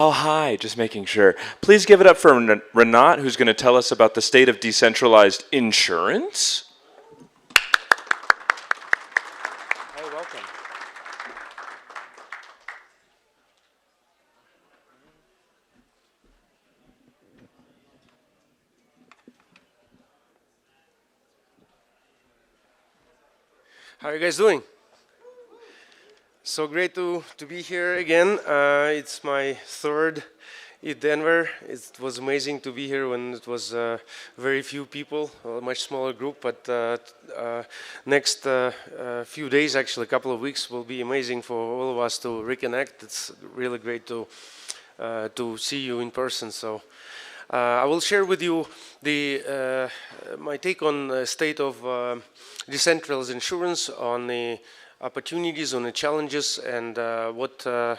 Oh, hi, just making sure. Please give it up for Renat, who's going to tell us about the state of decentralized insurance. Hey, welcome. How are you guys doing? So great to be here again. It's my third in Denver. It was amazing to be here when it was very few people, a much smaller group. But next few days, actually a couple of weeks, will be amazing for all of us to reconnect. It's really great to see you in person. So I will share with you my take on the state of decentralized insurance, on the opportunities, on the challenges, and what the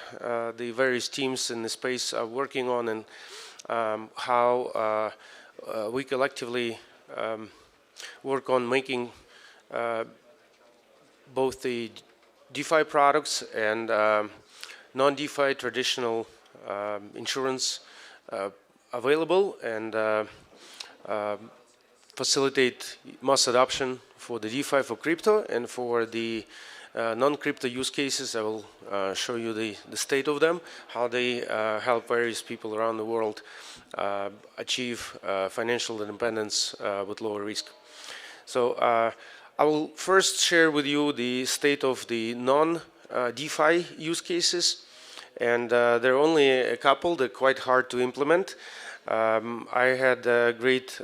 various teams in the space are working on, and how we collectively work on making both the DeFi products and non-DeFi traditional insurance available, and facilitate mass adoption for the DeFi for crypto, and for the non-crypto use cases. I will show you the state of them, how they help various people around the world achieve financial independence with lower risk. So I will first share with you the state of the non-DeFi use cases, and there are only a couple that are quite hard to implement. I had a great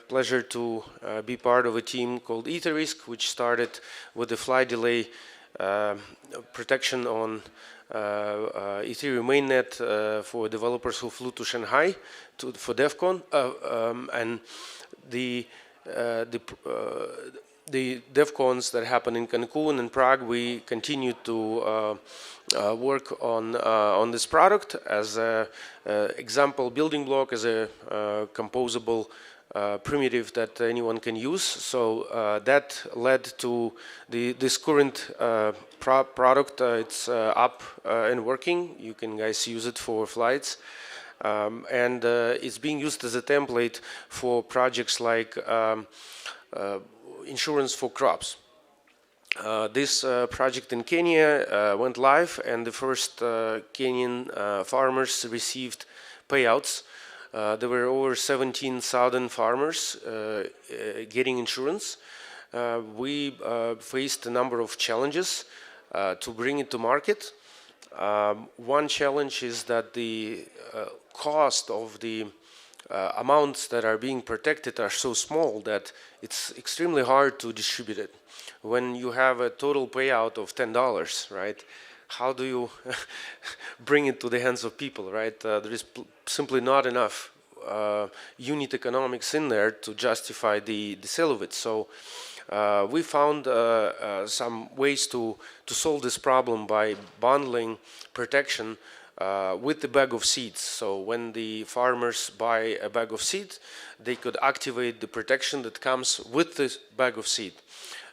pleasure to be part of a team called EtherRisk, which started with the flight delay protection on Ethereum mainnet for developers who flew to Shanghai for DEF CON, and the DEF CONs that happen in Cancun and Prague. We continue to work on this product as an example building block, as a composable primitive that anyone can use. So that led to this current product. It's up and working. You can guys use it for flights. And it's being used as a template for projects like insurance for crops. This project in Kenya went live, and the first Kenyan farmers received payouts. There were over 17,000 farmers getting insurance. We faced a number of challenges to bring it to market. One challenge is that the cost of the amounts that are being protected are so small that it's extremely hard to distribute it. When you have a total payout of $10, right? How do you bring it to the hands of people, right? There is simply not enough unit economics in there to justify the sale of it. So we found some ways to solve this problem by bundling protection with the bag of seeds. So when the farmers buy a bag of seed, they could activate the protection that comes with this bag of seed.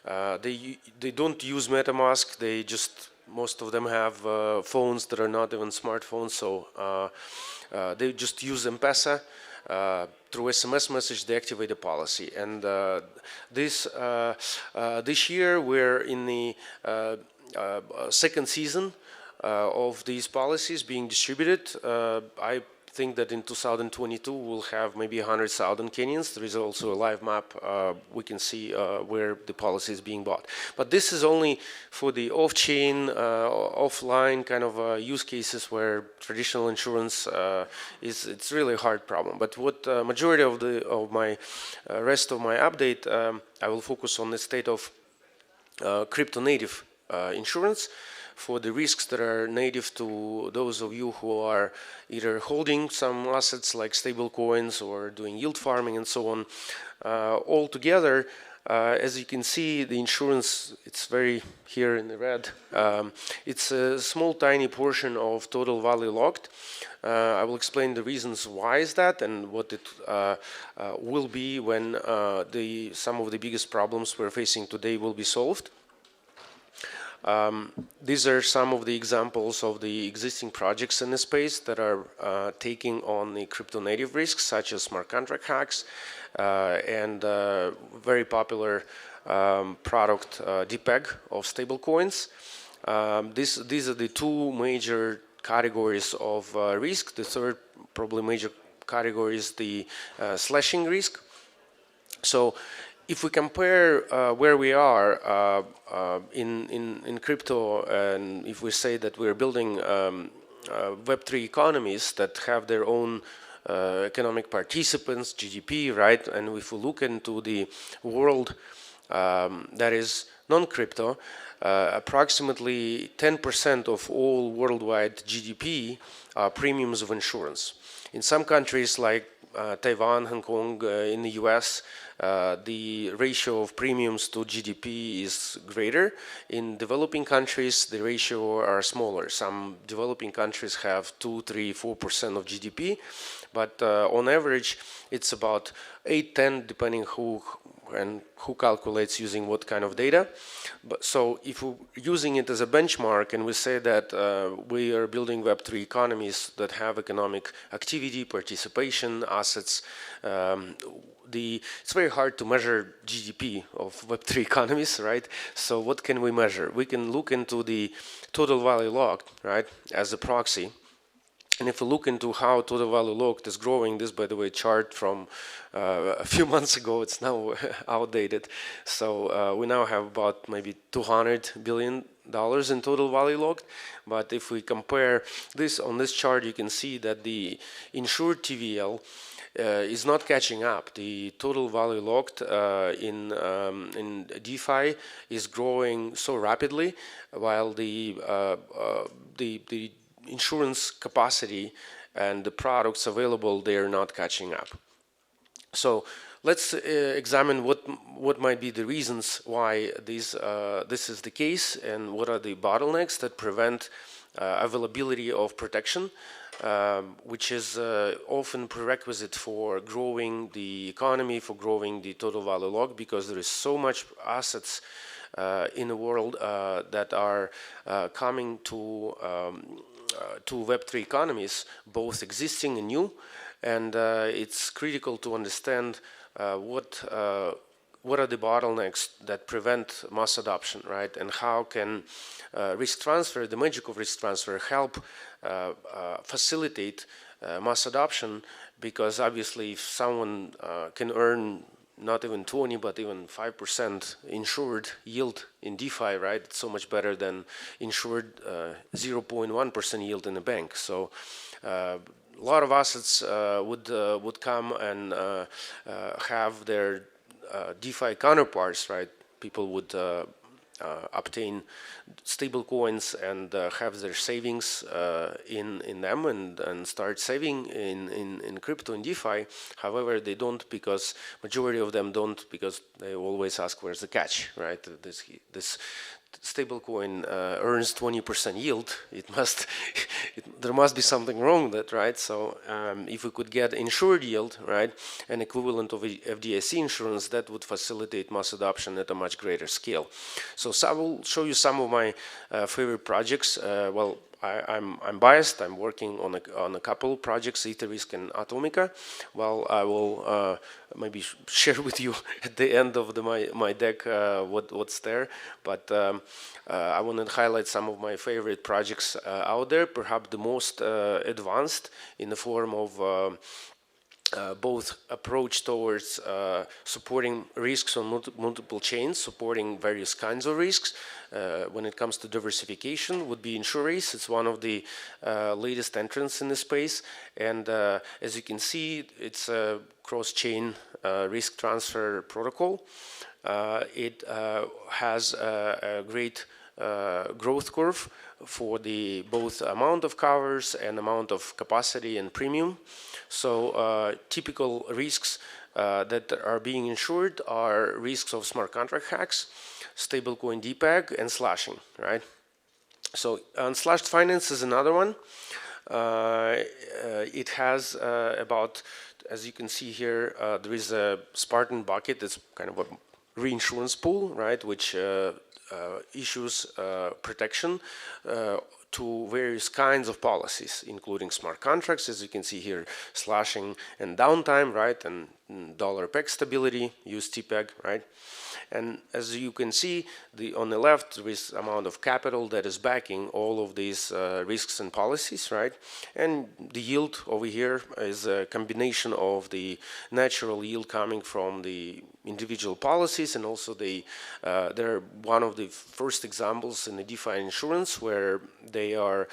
They don't use MetaMask. They just, most of them have phones that are not even smartphones. So they just use M-Pesa. Through SMS message, they activate the policy. And this year, we're in the second season of these policies being distributed. I think that in 2022 we'll have maybe 100,000 Kenyans. There is also a live map. We can see where the policy is being bought. But this is only for the off-chain, offline kind of use cases where traditional insurance it's really a hard problem. But what majority of my rest of my update, I will focus on the state of crypto native insurance, for the risks that are native to those of you who are either holding some assets like stable coins or doing yield farming and so on. All together, as you can see, the insurance, it's very here in the red. It's a small, tiny portion of total value locked. I will explain the reasons why is that and what it will be when some of the biggest problems we're facing today will be solved. These are some of the examples of the existing projects in the space that are taking on the crypto native risks, such as smart contract hacks and very popular product DPEG of stablecoins. These are the two major categories of risk. The third probably major category is the slashing risk. So if we compare where we are in crypto, and if we say that we're building Web3 economies that have their own economic participants, GDP, right? And if we look into the world that is non-crypto, approximately 10% of all worldwide GDP are premiums of insurance. In some countries like Taiwan, Hong Kong, in the US, the ratio of premiums to GDP is greater. In developing countries, the ratio are smaller. Some developing countries have 2, 3, 4% of GDP, but on average, it's about 8, 10, depending who calculates using what kind of data. But so if we're using it as a benchmark and we say that we are building Web3 economies that have economic activity, participation, assets, it's very hard to measure GDP of Web3 economies, right? So what can we measure? We can look into the total value locked, right, as a proxy. And if we look into how total value locked is growing, this, by the way, chart from a few months ago, it's now outdated. So we now have about maybe $200 billion in total value locked. But if we compare this on this chart, you can see that the insured TVL is not catching up. The total value locked in DeFi is growing so rapidly, while the insurance capacity and the products available, they are not catching up. So let's examine what might be the reasons why this is the case, and what are the bottlenecks that prevent availability of protection, which is often prerequisite for growing the economy, for growing the total value locked, because there is so much assets in the world that are coming to Web3 economies, both existing and new, and it's critical to understand what are the bottlenecks that prevent mass adoption, right? And how can risk transfer, the magic of risk transfer, help facilitate mass adoption? Because obviously, if someone can earn not even 20, but even 5% insured yield in DeFi, right? It's so much better than insured 0.1% yield in a bank. So a lot of assets would come and have their DeFi counterparts, right? People would obtain stable coins and have their savings in them and start saving in crypto and DeFi. However, they don't, because majority of them don't, because they always ask, where's the catch, right? This stablecoin earns 20% yield. There must be something wrong with that, right? So if we could get insured yield, right, an equivalent of FDIC insurance, that would facilitate mass adoption at a much greater scale. So I will show you some of my favorite projects. Well, I'm biased. I'm working on a couple projects, Etheresk and Atomica. Well, I will maybe share with you at the end of my deck what's there. But I want to highlight some of my favorite projects out there. Perhaps the most advanced in the form of both approach towards supporting risks on multiple chains, supporting various kinds of risks. When it comes to diversification, would be InsureAce. It's one of the latest entrants in the space, and as you can see, it's a cross-chain risk transfer protocol. It has a great growth curve for the both amount of covers and amount of capacity and premium. So typical risks that are being insured are risks of smart contract hacks, stablecoin DPEG, and slashing, right? So unslashed finance is another one. It has about, as you can see here, there is a Spartan bucket that's kind of a reinsurance pool, right, which issues protection to various kinds of policies, including smart contracts, as you can see here, slashing and downtime, right, and dollar peg stability, UST-peg, right. And as you can see, on the left, there is amount of capital that is backing all of these risks and policies, right? And the yield over here is a combination of the natural yield coming from the individual policies, and also they're one of the first examples in the DeFi insurance where they are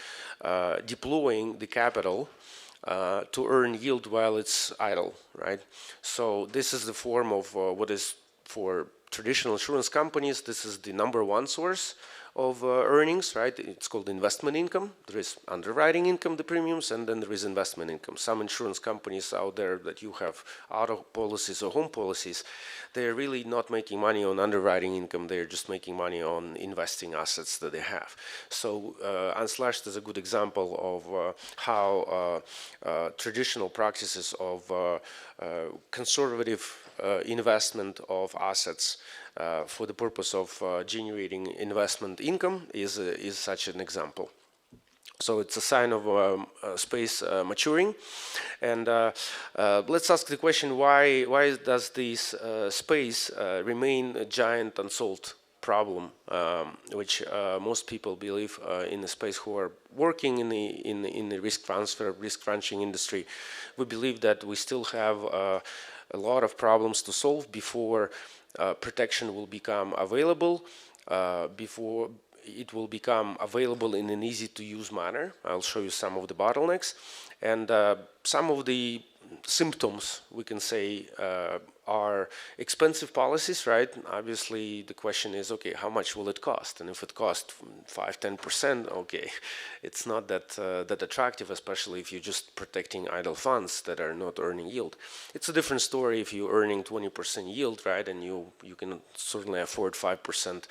deploying the capital to earn yield while it's idle, right? So this is the form of what is for traditional insurance companies, this is the number one source of earnings, right? It's called investment income. There is underwriting income, the premiums, and then there is investment income. Some insurance companies out there that you have auto policies or home policies, they're really not making money on underwriting income. They're just making money on investing assets that they have. So Unslashed is a good example of how traditional practices of conservative investment of assets for the purpose of generating investment income is such an example. So it's a sign of space maturing. And let's ask the question, why does this space remain a giant unsolved problem, which most people believe in the space who are working in the risk transfer, risk crunching industry. We believe that we still have a lot of problems to solve before protection will become available, before it will become available in an easy-to-use manner. I'll show you some of the bottlenecks. And some of the symptoms, we can say, are expensive policies, right? Obviously, the question is, okay, how much will it cost? And if it costs 5–10%, okay, it's not that attractive, especially if you're just protecting idle funds that are not earning yield. It's a different story if you're earning 20% yield, right? And you can certainly afford 5%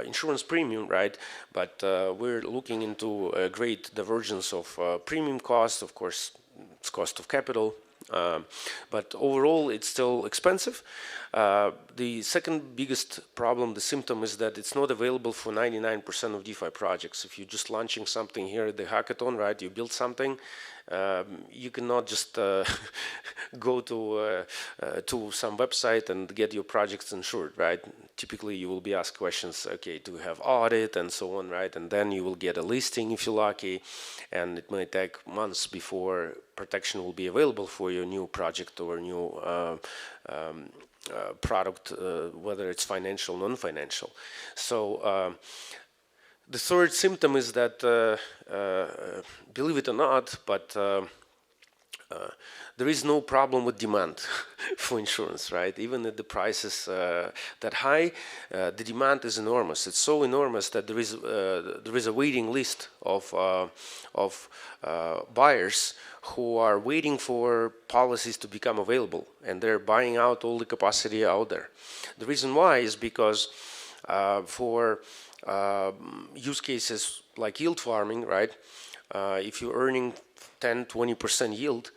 insurance premium, right? But we're looking into a great divergence of premium cost, of course, it's cost of capital, but overall it's still expensive. The second biggest problem, the symptom, is that it's not available for 99% of DeFi projects. If you're just launching something here at the hackathon, right, you build something, you cannot just go to some website and get your projects insured, right? Typically, you will be asked questions, okay, do you have audit and so on, right? And then you will get a listing if you're lucky, and it may take months before protection will be available for your new project or new product, whether it's financial or non-financial. So the third symptom is that, believe it or not, but there is no problem with demand for insurance, right? Even if the price is that high, the demand is enormous. It's so enormous that there is a waiting list of buyers who are waiting for policies to become available, and they're buying out all the capacity out there. The reason why is because for use cases like yield farming, right? If you're earning 10–20% yield,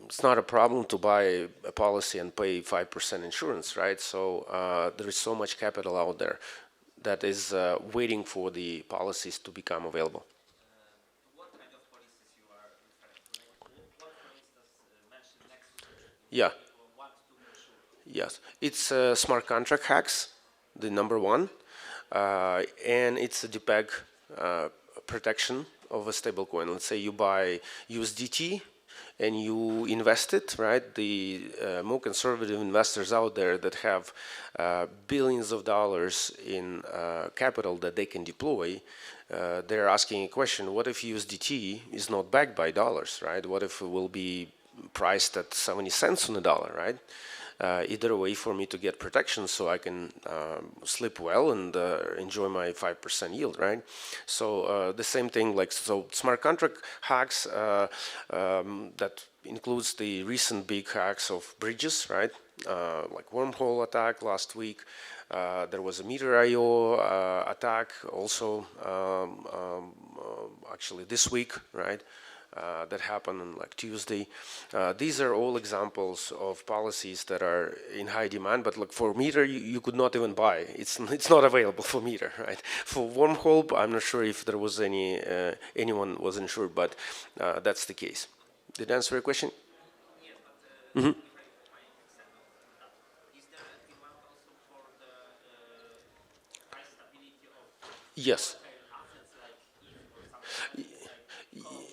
it's not a problem to buy a policy and pay 5% insurance, right? So there is so much capital out there that is waiting for the policies to become available. What kind of policies you are referring to? Like, what, for instance, mentioned next to Yeah. want to insure? Yes, it's smart contract hacks, the number one, and it's a depeg protection of a stablecoin. Let's say you buy USDT and you invest it, right? The more conservative investors out there that have billions of dollars in capital that they can deploy, they're asking a question: what if USDT is not backed by dollars, right? What if it will be priced at 70 cents on the dollar, right? Either a way for me to get protection so I can sleep well and enjoy my 5% yield, right? So the same thing, like, so smart contract hacks that includes the recent big hacks of bridges, right? Like wormhole attack last week. There was a Meter.io attack also actually this week, right? that happened on like Tuesday. These are all examples of policies that are in high demand, but look, for meter, you could not even buy. It's not available for meter, right? For wormhole, I'm not sure if there was anyone was insured, but that's the case. Did I answer your question? Yes, but if I might extend on that, is there a demand also for the price stability of Yes. assets like if or something like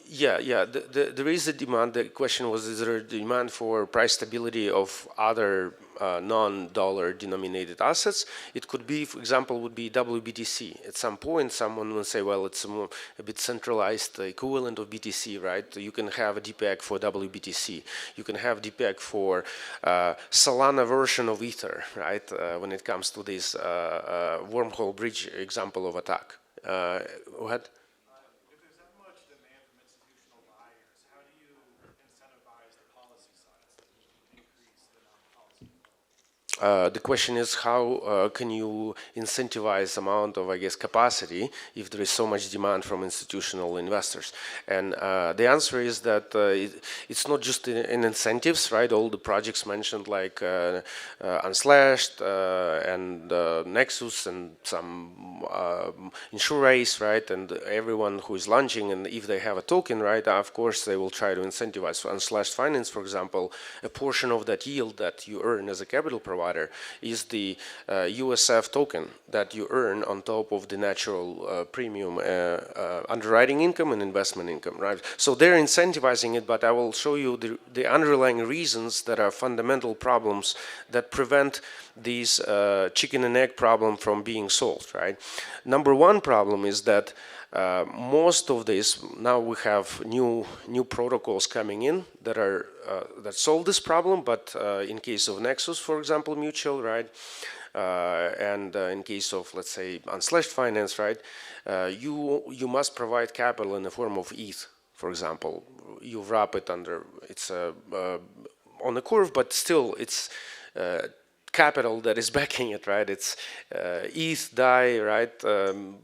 this? Yeah. There is a demand. The question was, is there a demand for price stability of other non-dollar denominated assets? It could be, for example, would be WBTC. At some point, someone will say, well, it's a bit centralized equivalent of BTC, right? You can have a DPEG for WBTC. You can have DPEG for Solana version of Ether, right? When it comes to this wormhole bridge example of attack. What? The question is how can you incentivize amount of, I guess, capacity if there is so much demand from institutional investors? And the answer is that it's not just in incentives, right? All the projects mentioned like Unslashed and Nexus and some Insurace, right? And everyone who is launching, and if they have a token, right, of course they will try to incentivize. For Unslashed Finance, for example, a portion of that yield that you earn as a capital provider is the USF token that you earn on top of the natural premium underwriting income and investment income, right? So they're incentivizing it, but I will show you the underlying reasons that are fundamental problems that prevent these chicken and egg problem from being solved, right? Number one problem is that most of this, now we have new protocols coming in that are that solve this problem, but in case of Nexus, for example, mutual, right, and in case of, let's say, Unslashed Finance, right, you must provide capital in the form of ETH, for example. You wrap it under, it's on the curve, but still it's capital that is backing it, right? It's ETH, DAI, right?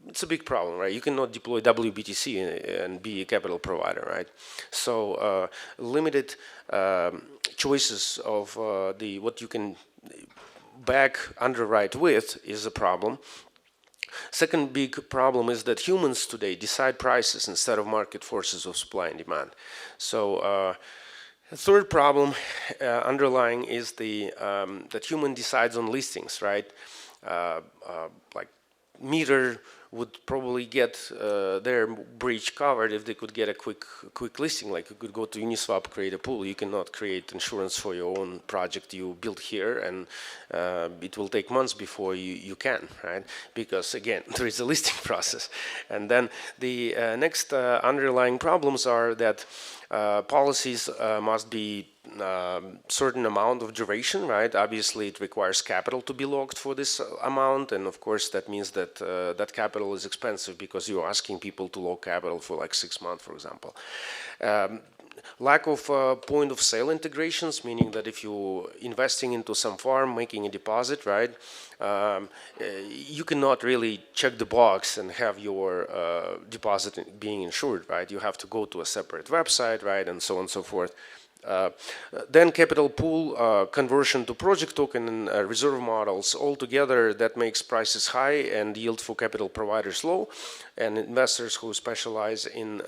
It's a big problem, right? You cannot deploy WBTC and be a capital provider, right? So limited choices of what you can back underwrite with is a problem. Second big problem is that humans today decide prices instead of market forces of supply and demand. So the third problem underlying is that human decides on listings, right? Like Meter would probably get their breach covered if they could get a quick listing. Like you could go to Uniswap, create a pool. You cannot create insurance for your own project you built here, and it will take months before you can, right? Because again, there is a listing process. And then the next underlying problems are that policies must be certain amount of duration, right? Obviously, it requires capital to be locked for this amount, and of course, that means that that capital is expensive because you're asking people to lock capital for like 6 months, for example. Lack of point of sale integrations, meaning that if you're investing into some farm, making a deposit, right, you cannot really check the box and have your deposit being insured, right? You have to go to a separate website, right, and so on and so forth. Then capital pool conversion to project token and reserve models altogether, that makes prices high and yield for capital providers low, and investors who specialize in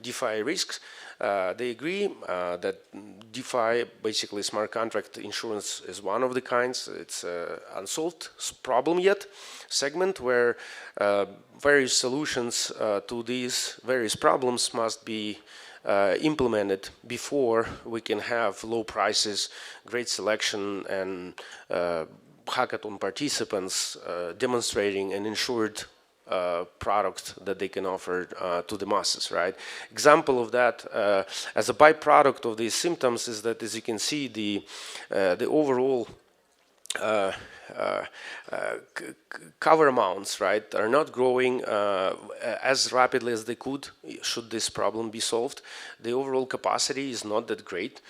DeFi risks, they agree that DeFi, basically smart contract insurance, is one of the kinds. It's an unsolved problem yet segment where various solutions to these various problems must be implemented before we can have low prices, great selection, and hackathon participants demonstrating an insured product that they can offer to the masses, right? Example of that, as a byproduct of these symptoms, is that, as you can see, the overall cover amounts, right, are not growing as rapidly as they could should this problem be solved. The overall capacity is not that great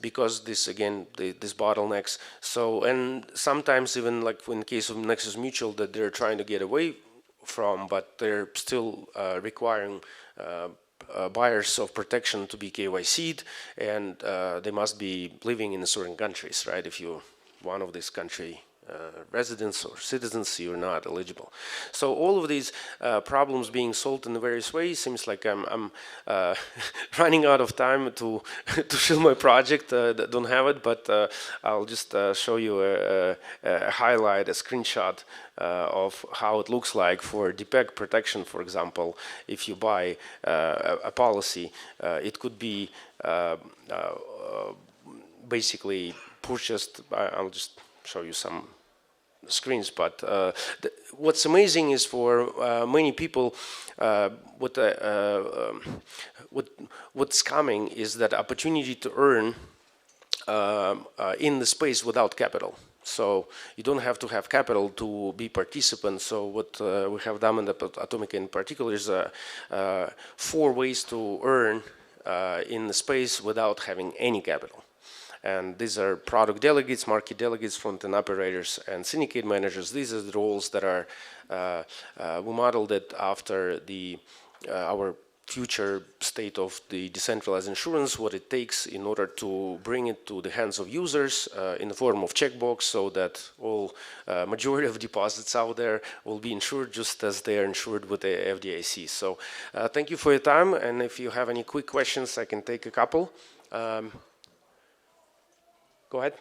because this, again, this bottlenecks. So, and sometimes even like in case of Nexus Mutual that they're trying to get away from, but they're still requiring buyers of protection to be KYC'd, and they must be living in certain countries, right? If you're one of these country residents or citizens, you're not eligible. So all of these problems being solved in various ways. Seems like I'm running out of time to to show my project. Don't have it, but I'll just show you a highlight, a screenshot of how it looks like for DPEG protection, for example. If you buy a policy, it could be basically purchased. I'll just show you some screens, but what's amazing is for many people what's coming is that opportunity to earn in the space without capital. So you don't have to have capital to be participant. So what we have done in the Atomic in particular is 4 ways to earn in the space without having any capital. And these are product delegates, market delegates, front-end operators, and syndicate managers. These are the roles that are, we modeled it after our future state of the decentralized insurance, what it takes in order to bring it to the hands of users in the form of checkbox, so that all majority of deposits out there will be insured just as they are insured with the FDIC. So thank you for your time, and if you have any quick questions, I can take a couple. Go ahead. For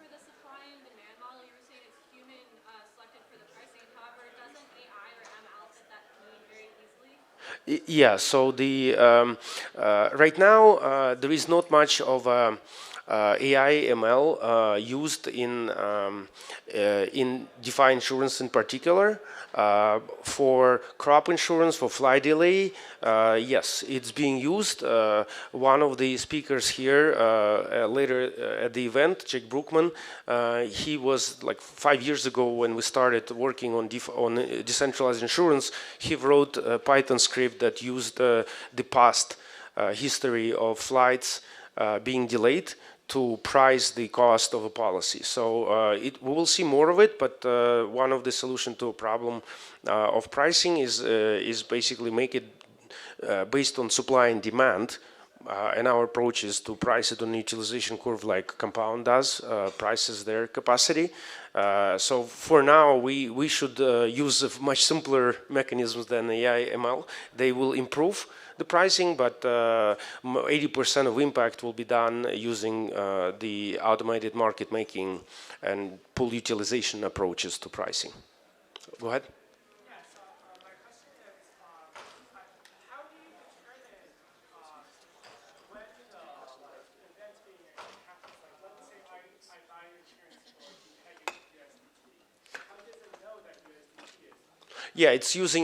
the supply and demand model, you were saying it's human selected for the pricing. However, doesn't AI or ML fit that need very easily? Yeah. So right now there is not much of AI ML used in DeFi insurance in particular. For crop insurance, for fly delay, yes, it's being used. One of the speakers here later at the event, Jack Brookman, he was like 5 years ago when we started working on decentralized insurance. He wrote a Python script that used the past history of flights being delayed to price the cost of a policy. So we will see more of it, but one of the solution to a problem of pricing is basically make it based on supply and demand. And our approach is to price it on the utilization curve like Compound does, prices their capacity. So for now, we should use much simpler mechanisms than AI ML. They will improve the pricing, but 80% of impact will be done using the automated market making and pool utilization approaches to pricing. Go ahead. Yeah, it's using